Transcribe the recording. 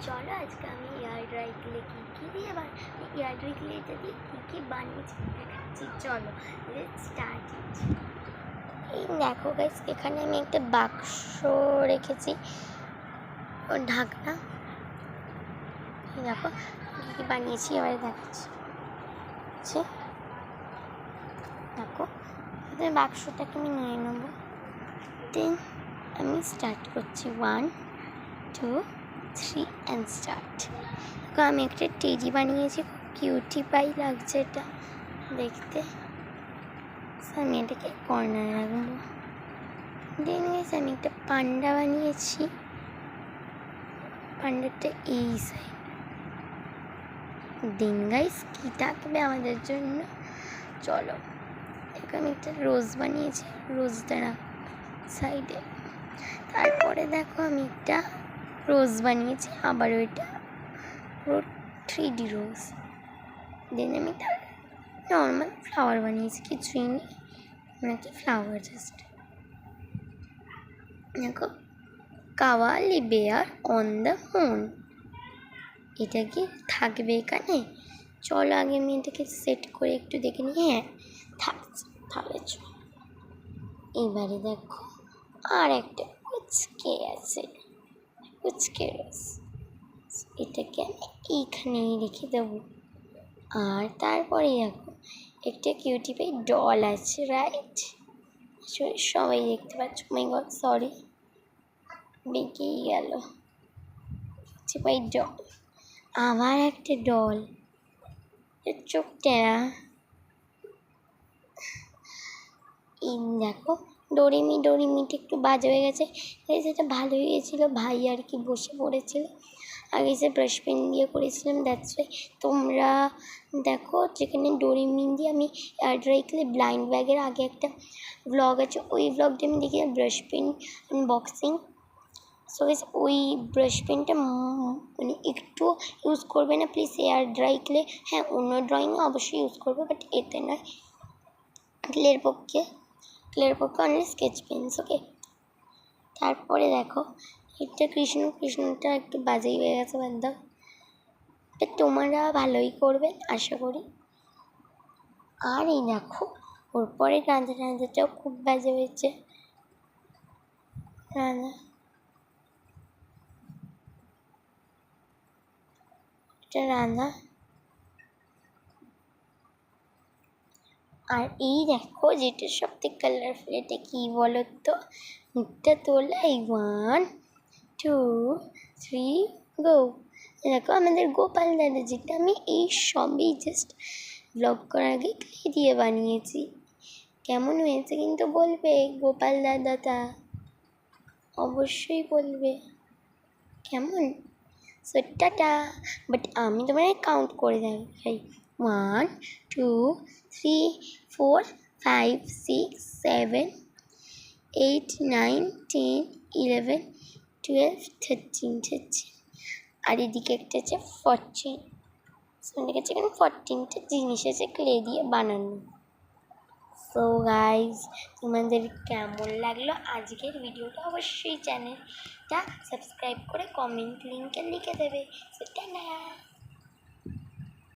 চলো আজকে আমি এয়ার ড্রাই ক্লে কী দিয়ে এয়ার ড্রাই ক্লেটা দিয়ে কী বানিয়েছি দেখাচ্ছি। চলো লেটস স্টার্ট ইট। এই দেখো গাইস, এখানে আমি একটা বাক্স রেখেছি ও ঢাকনা। দেখো কী বানিয়েছি, এবারে দেখাচ্ছি। দেখো বাক্সটাকে আমি নিয়ে নেবো, দেন আমি স্টার্ট করছি। 1 2 3 অ্যান্ড স্টার্ট। দেখো আমি একটা টেডি বানিয়েছি, কিউটি পাই লাগছে এটা দেখতে। আমি এটাকে কর্নারে রাখবো। দেন গাইস আমি একটা পান্ডা বানিয়েছি, পান্ডাটা এই সাইড। দেন গাইস কী থাকবে আমাদের জন্য, চলো। দেখো আমি একটা রোজ বানিয়েছি, রোজটা সাইডে। তারপরে দেখো আমি একটা রোজ বানিয়েছি, আবার ওইটা পুরো 3D রোজ। দেন আমি একটা নর্মাল ফ্লাওয়ার বানিয়েছি, কিছুই নেই, একটা ফ্লাওয়ার জাস্ট। দেখো কাওয়ালি বেয়ার অন দ্য মুন, এটা কি থাকবে এখানে? চলো আগে আমি এটাকে সেট করে একটু দেখে নিই। হ্যাঁ থাকছে, তাহলে চলো। এবারে দেখো আর একটা কুচকে আছে, কুচকে রোজ, এটাকে আমি এইখানেই রেখে দেবো। আর তারপরে দেখো একটা কিউটি পাই ডল আছে, রাইট? সবাই দেখতে পাচ্ছ। মাই গড সরি, বেঁকেই গেল। কিউটি পাই ডল, আবার একটা ডল, চোখটা। এই দেখো ডোরিমিটা একটু বাজে হয়ে গেছে, সেটা ভালো হয়ে গেছিলো, ভাই আর কি বসে পড়েছিল। আগে সে ব্রাশ পেন দিয়ে করেছিলাম, দ্যাটস ওয়াই। তোমরা দেখো যেখানে ডোরিমিন দিয়ে আমি এয়ার ড্রাই ক্লে ব্লাইন্ড ব্যাগের আগে একটা ব্লগ আছে, ওই ব্লগটা আমি দেখি brush pen unboxing. So guys ওই ব্রাশ পেনটা মানে একটু ইউজ করবে না প্লিজ এয়ার ড্রাই ক্লে। হ্যাঁ অন্য ড্রয়িংয়ে অবশ্যই ইউজ করবে, বাট এতে নয়। ক্লের পক্ষে অনলি স্কেচ পেন্স, ওকে। তারপরে দেখো এটা কৃষ্ণটা একটু বাজেই হয়ে গেছে, বাদ দাও। তোমরা ভালোই করবে আশা করি। আর এই দেখো ওর পরে রাঁধাটাও খুব বাজে হয়েছে। রাঁধা আর এই দেখো যেটা সবথেকে কালারফুল, এটা কি বলো তো? মুখটা তোলাই, 1 2 3 গো। দেখো আমাদের গোপাল দাদা, যেটা আমি এই সবই জাস্ট ব্লগ করার আগে ক্লে দিয়ে বানিয়েছি। কেমন হয়েছে কিন্তু বলবে, গোপাল দাদাটা অবশ্যই বলবে কেমন। So tata. বাট আমি তোমার কাউন্ট করে দেখাই, 1 2 3 4 5 6 7 8 9 10 11 12 13 আর এদিকে একটা আছে 14। সো কাছে এখানে 14টা জিনিস আছে ক্লে দিয়ে বানানো। সো গাইজ তোমাদের কেমন লাগলো আজকের ভিডিওটা, অবশ্যই চ্যানেলটা সাবস্ক্রাইব করে কমেন্ট লিঙ্কে লিখে দেবে। So tata.